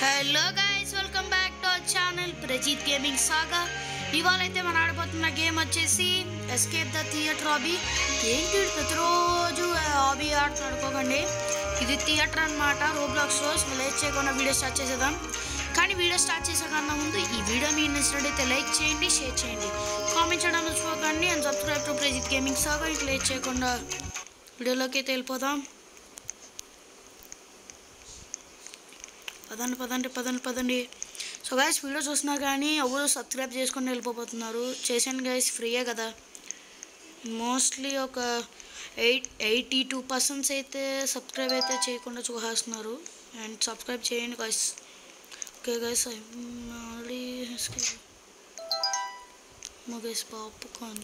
Hello guys, welcome back to our channel Prajeet gaming saga. ఇవాళ అయితే మనం ఆడబోతున్న గేమ్ వచ్చేసి ఎస్కేప్ ద థియేటర్ హాబీ. ఏంటి ప్రతిరోజు హాబీ ఆడుతూ ఆడుకోకండి, ఇది థియేటర్ అనమాట. రోబ్లాక్స్ రోజు లేట్ చేయకుండా వీడియో స్టార్ట్ చేసేద్దాం. కానీ వీడియో స్టార్ట్ చేసే కన్నా ముందు ఈ వీడియో మీకు నచ్చినట్టయితే లైక్ చేయండి, షేర్ చేయండి, కామెంట్ చేయడం మర్చిపోకండి అండ్ సబ్స్క్రైబ్ టు ప్రజీత్ గేమింగ్ సాగా. ఇట్లా లేట్ చేయకుండా వీడియోలోకి అయితే వెళ్ళిపోదాం. పదండి. సో గైస్, వీడియో చూస్తున్నారు కానీ ఎవరు సబ్స్క్రైబ్ చేసుకొని వెళ్ళిపోతున్నారు. చేసాను గైస్, ఫ్రీయే కదా. మోస్ట్లీ ఒక 82% అయితే సబ్స్క్రైబ్ అయితే చేయకుండా చూసేస్తున్నారు. అండ్ సబ్స్క్రైబ్ చేయండి గైస్. ఓకే గైస్, మళ్ళీ గైస్ పాప్కార్న్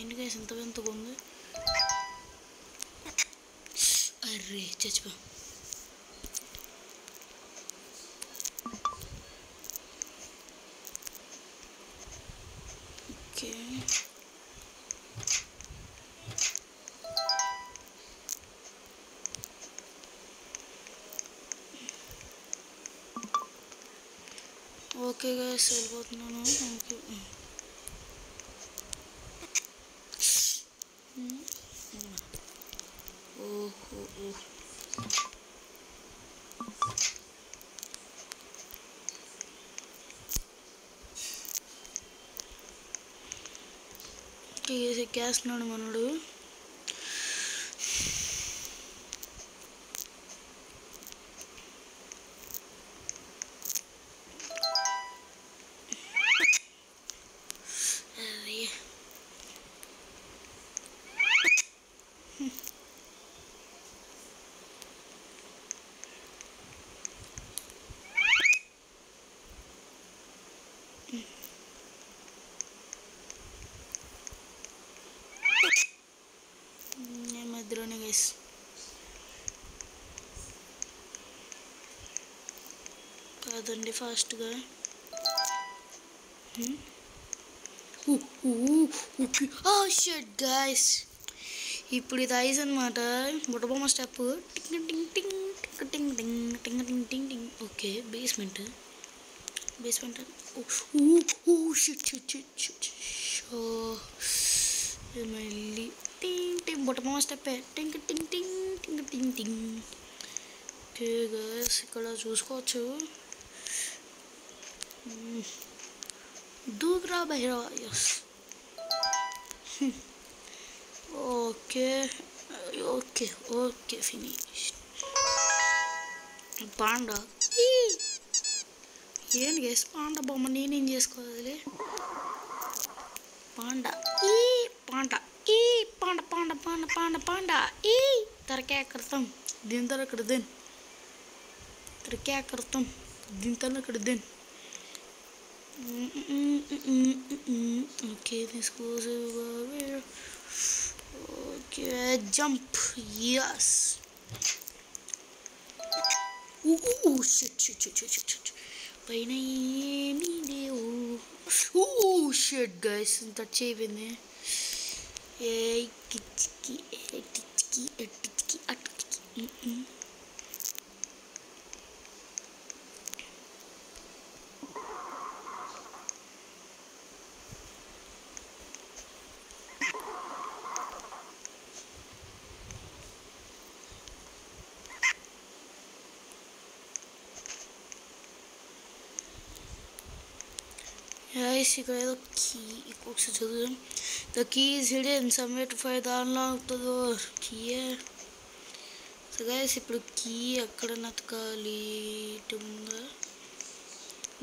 ఏంటి గైస్ ఎంత వింతగా ఉంది. అర్రే చచ్చిపో. ఓకే ఓకే గైస్, వెళ్ళిపోతున్నాను. Thank you. ఎక్కేస్తున్నాడు మనడు. మధ్యలోనే గైస్. కాదండి ఫాస్ట్గా. షట్ గైస్, ఇప్పుడు ఇది ఐస్ అనమాట. బుట్టబొమ్మ స్టెప్. టింగ్ టింగ్ టింగ్ టింగ్ టింగ్ టింగ్ టింగ్ టింగ్ టింగ్ టింగ్. Okay, basement. మళ్ళీ టింగ్ టింగ్ బుట్టబొమ్మ స్టెప్. టింగ్ టింగ్ టింగ్ టింగ్ టింగ్ టింగ్. ఓకే గైస్, ఇక్కడ చూసుకోవచ్చు. దూకురా బహిరా. Yes. Okay okay okay, finish. Panda ఏంటి గైస్, పాండా బొమ్మ నేనేం చేసుకోవాలి. పాండా ఈ పాండా ఈ panda panda panda panda panda ఈ तरक्या करताम दिन तरह दिन तरक्या करताम दिन तरह दिन. Okay, this goes over. Okay, jump. Yes. Shit. Shit, guys. That's even there. ఇక్కడ ఏదో కీ ఒకసారి చదువుదాం. The key is hidden somewhere to find the unlock the door. కీయే. సో గైస్, ఇప్పుడు కీ ఎక్కడ నతకాలి? ఇటు ఉందా?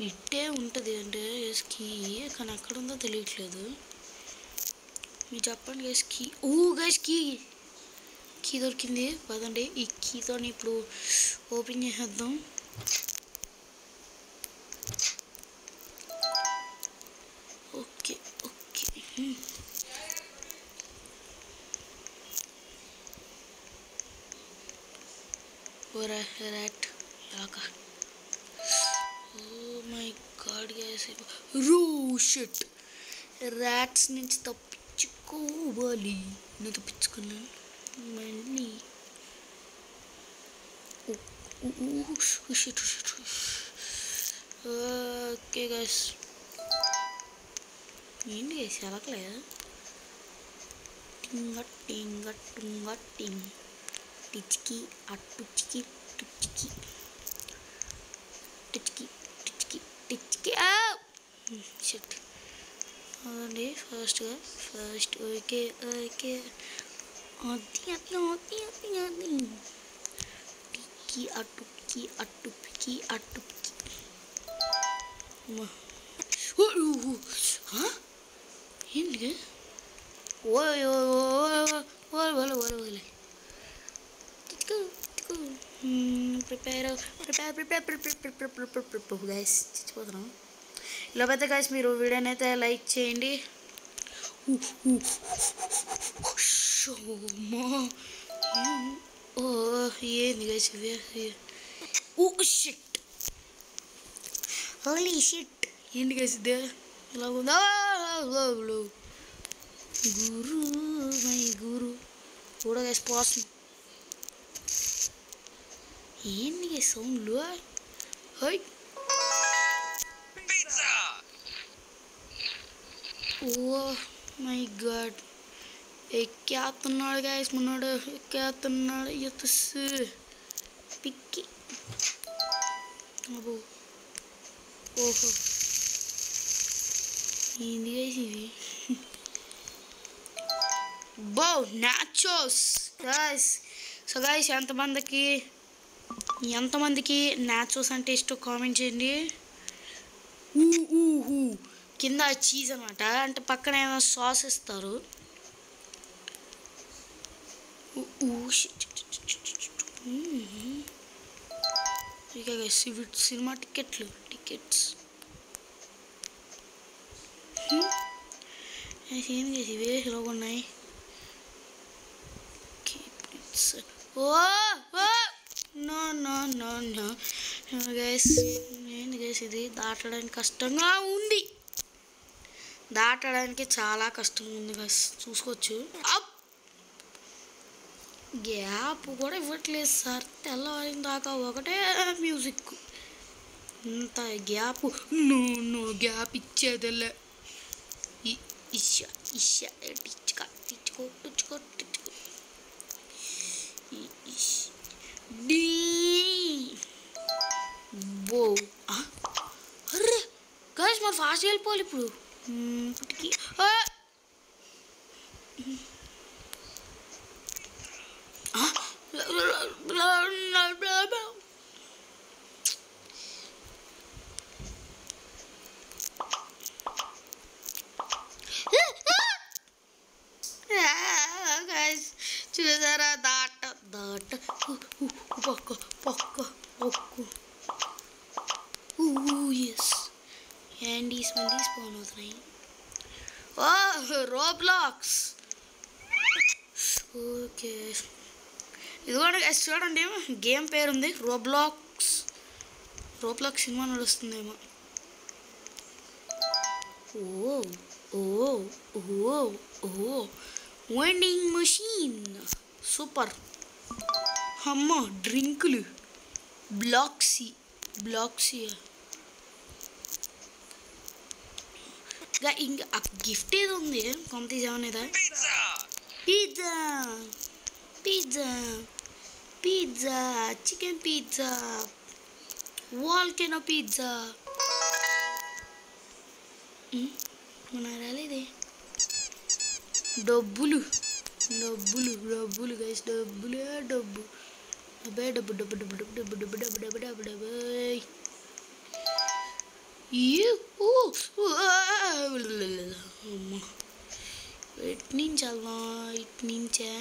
ఇట్టే ఉంటుంది అంటే గైస్ కీ, కానీ ఎక్కడ ఉందో తెలియట్లేదు. మీరు చెప్పండి గైస్. కీ. గైస్ కీ దొరికింది. పదండి, ఈ కీతో ఇప్పుడు ఓపెన్ చేసేద్దాం. Okay rat yaka. Oh my god guys, oh shit, rats నుంచి తప్పించుకోవాలి. నేను తప్పించుకున్నాను మళ్ళీ. ఓకే గైస్, ఏంటి గైస్ ఎలకలేదు. టింగ టింగ టుంగ టింగ్ టిచ్కి అట్టుచికి టుచ్చికి టిచ్కి టిచ్కి టిచ్కి. షట్ అదండి ఫస్ట్ ఓకే ఓకే. అది అట్లా అది అది అది టిక్కి అట్టుకి అట్టుకి అట్టుకి. ఏంటి ప్రిపేర్ గైస్, చచ్చిపోతున్నాం. ఇలా పెద్ద గైస్ మీరు వీడియోని అయితే లైక్ చేయండి. ఏంది గైస్ ఇవి? షిట్, హోలీ షిట్, ఏంటి గైస్ ఇదే ఇలా ఉందా? గురు మై గురు కూడా గైస్ పోసం. ఏంటి గైస్ సౌండ్లు? హై ఓ మై గాడ్, ఎక్కేస్తున్నాడు గైస్ మనోడు, ఎక్కేస్తున్నాడు. ఎత్తస్ పిక్కి. అబ్బో ఓహో, ఏంది గైస్ ఇవి? బో నాచోస్ గైస్. సో గైస్ ఎంతమందికి నాచోస్ అంటే ఇష్టం కామెంట్ చేయండి. కింద చీజ్ అనమాట, అంటే పక్కన ఏమో సాస్ ఇస్తారు. ఇక సినిమా టికెట్స్ ఏం చేసి ఇవే ఇలాగ ఉన్నాయి. No no no no guys, ఏంటి గైస్ ఇది? దాటడానికి కష్టంగా ఉంది, దాటడానికి చాలా కష్టంగా ఉంది గైస్, చూసుకోవచ్చు. గ్యాప్ కూడా ఇవ్వట్లేదు సార్, తెల్లవారిన దాకా ఒకటే మ్యూజిక్, ఇంత గ్యాప్. నో గ్యాప్ ఇచ్చేదిలే. టిచ్చుకో టిచ్చుకో టిచ్చుకో డీ బో. అర్రే గైస్ మరి ఫాస్ట్ వెళ్ళిపోవాలి ఇప్పుడు. ఇప్పటికి చూసారా? దాట పక్క ఎస్ యాండీస్ మంది స్పాన్ అవుతున్నాయి. రోబ్లాక్స్. ఓకే, ఇది కూడా చూడండి, గేమ్ పేరు ఉంది రోబ్లాక్స్. సినిమా నడుస్తుందేమో. Vending machine super. అమ్మ డ్రింకులు బ్లాక్సీ ఇంకా గిఫ్ట్ ఏదో ఉంది, కొంత ఏమనేదా? Pizza chicken pizza, volcano pizza. మన రాలేదే. డబ్బులు గైస్, డబ్బు ఇటు నుంచి వెళ్దాం, ఇటు నుంచే.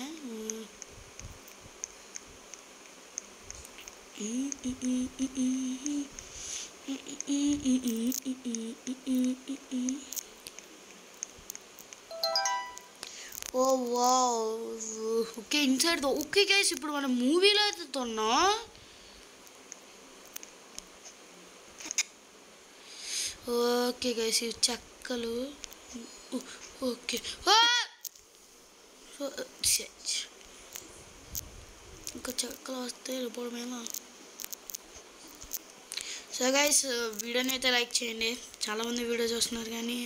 Oh wow, okay inside the. Okay guys, ఇప్పుడు మనం మూవీలో అయితే ఉన్నాం. ఓకే గైస్, ఇవి చెక్కలు ఓకే ఇంకా చెక్కలు వస్తే వెళ్ళిపోవడమేనా. సో గైస్ వీడియోని అయితే లైక్ చేయండి. చాలామంది వీడియో చూస్తున్నారు కానీ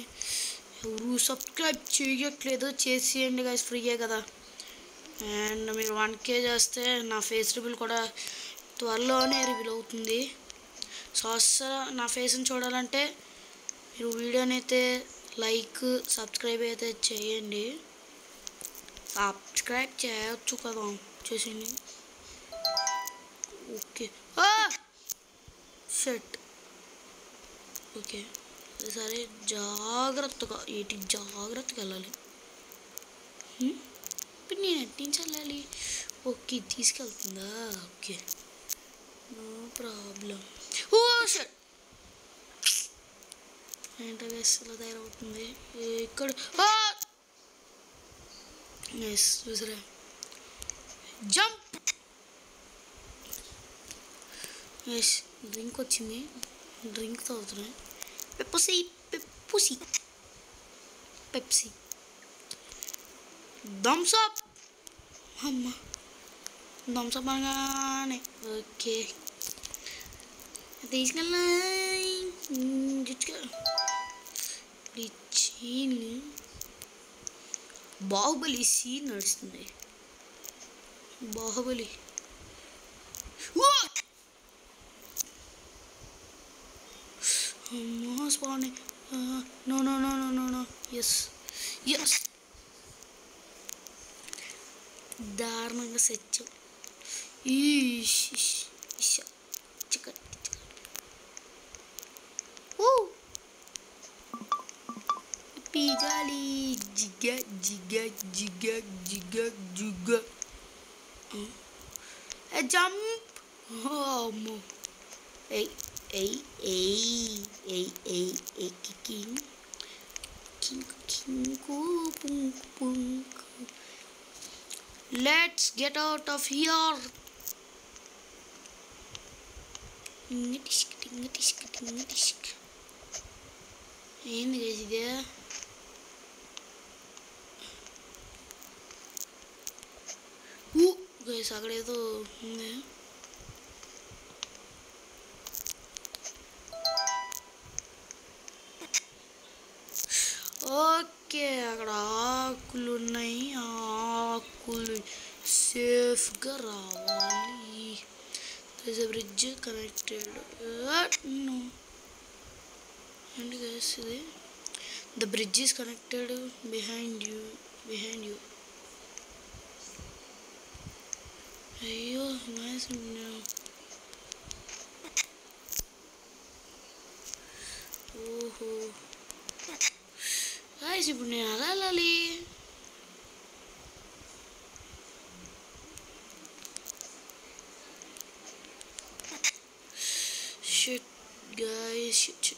ఎవరు సబ్స్క్రైబ్ చేయట్లేదు. చేసేయండి గైస్, ఫ్రీయే కదా. అండ్ మీరు 1K చేస్తే నా ఫేస్ రివీల్ కూడా త్వరలోనే రివీల్ అవుతుంది. సో అస్సలు నా ఫేస్ని చూడాలంటే మీరు వీడియోని అయితే లైక్ సబ్స్క్రైబ్ అయితే చేయండి. సబ్స్క్రైబ్ చేయొచ్చు కదా, చేసేయండి. ఓకే షర్ట్ ఓకే సరే, జాగ్రత్తగా వెళ్ళాలి. ఇప్పుడు నేను ఎట్టించి వెళ్ళాలి? ఓకే తీసుకెళ్తుందా, ఓకే నో ప్రాబ్లం. షర్ట్ ఏంటో వేస్లో తయారవుతుంది ఇక్కడ. చూసారా, జంప్. ఎస్ డ్రింక్ వచ్చింది, డ్రింక్ తాగుతున్నాయి. Pepsi Thums Up. అమ్మ థమ్స్అప్ అనగానే ఓకే తీసుకెళ్ళా. బాహుబలి సీన్ నడుస్తుంది. బాహుబలి అమ్మో spawn. No no no no no no yes yes దారుణంగా సెచ్చు. Chicken పిజాలి జిగ్గ జిగ్గ జిగ్గ జిగ్గ జిగ్గ jump. అమ్మో Let's get out of here. ఏంది గైస్ ఇదే? గైస్ అక్కడ ఏదో ఉంది. ఓకే అక్కడ ఆకులు ఉన్నాయి, ఆకులు సేఫ్గా రావాలి. Bridge connected. అండ్ గైస్ ఇది the bridge is connected behind you. అయ్యో నైస్. ఓహో గైస్ ఇప్పుడు నేను అలా వెళ్ళాలి. Shit guys, shit.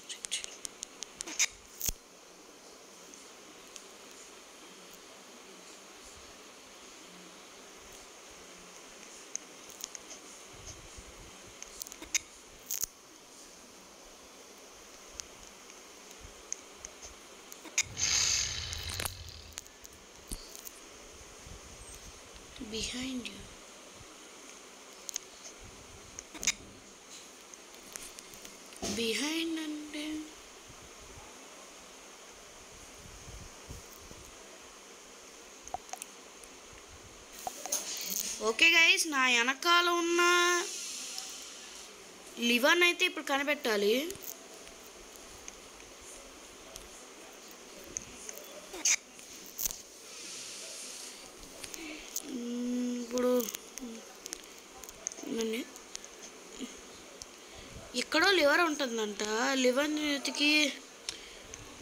Behind you. Behind అంటే ఓకే గైస్, నా వెనకాల ఉన్న లివర్ని అయితే ఇప్పుడు కనిపెట్టాలి. ఇప్పుడు ఎక్కడో లివర్ ఉంటుందంట. లివర్ని వెతికి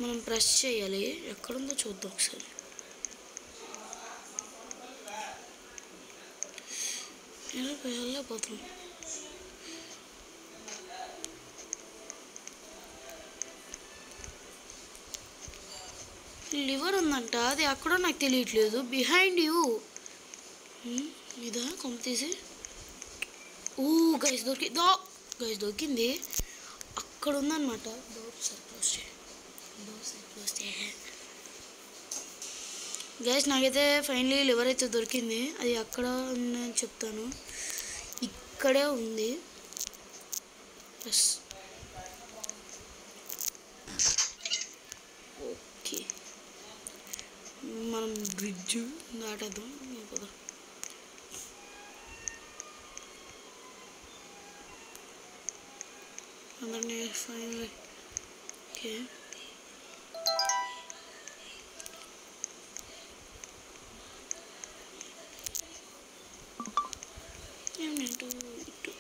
మనం ప్రెస్ చేయాలి. ఎక్కడుందో చూద్దాం ఒకసారి. వెళ్ళలేకపోతున్నాం. లివర్ ఉందంట, అది ఎక్కడో నాకు తెలియట్లేదు. బిహైండ్ యూ ఇదా కొమ్మ తీసి. గైస్ దొరికింది. అక్కడ ఉందన్నమాట. డోర్ సైడ్ క్లోజ్ చేయి. గైస్ నాకైతే ఫైనలీ లివర్ అయితే దొరికింది. అది అక్కడ ఉందని చెప్తాను, ఇక్కడే ఉంది. ఎస్ ఓకే, మనం బ్రిడ్జ్ దాటేద్దాం కదా. అందరినీ ఫైనలీ ఓకే. ఏమిటో ఇటు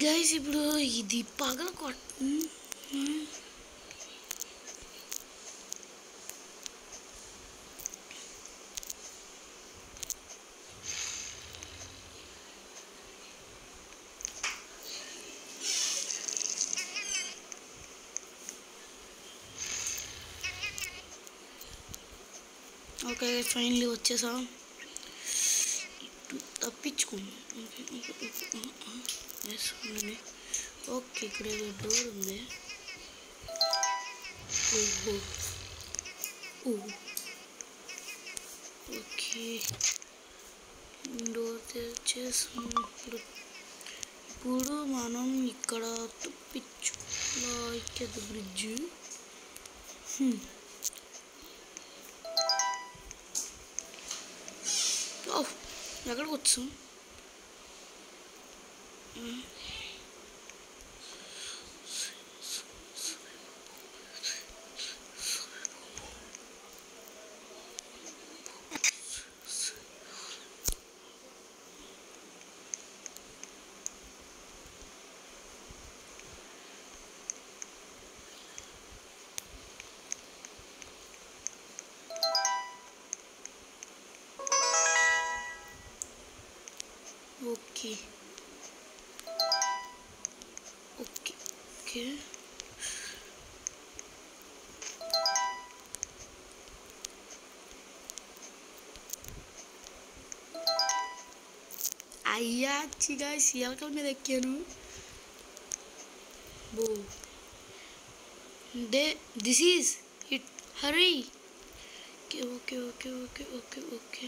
గైస్ ఇప్పుడు ఇది పగల ఓకే ఫైనలీ వచ్చేసాం. తప్పించుకుందాం. ఓకే ఇక్కడ ఏదో డోర్ ఉంది. ఓకే డోర్ తెచ్చేసాం. ఇప్పుడు మనం ఇక్కడ తప్పించుకోవాలి బ్రిడ్జ్. ఎక్కడికి వచ్చాం? ఓకే ఓకే ఓకే అయ్యా చిగా సీలకల మీద ఎక్కాను. బో this is it, hurry. Okay okay okay okay okay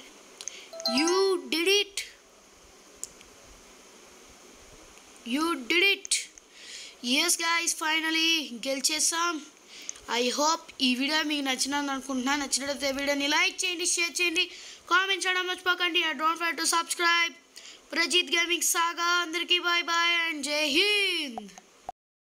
you did it, you did it. Yes guys finally గెలిచేసాం. ఐ హోప్ ఈ వీడియో మీకు నచ్చినని అనుకుంటున్నాను. నచ్చినట్లయితే వీడియోని లైక్ చేయండి, షేర్ చేయండి, కామెంట్ చేయడం మర్చిపోకండి. Don't forget to subscribe. Prajit gaming saga. అందరికీ బాయ్ బాయ్ అండ్ జై హింద్.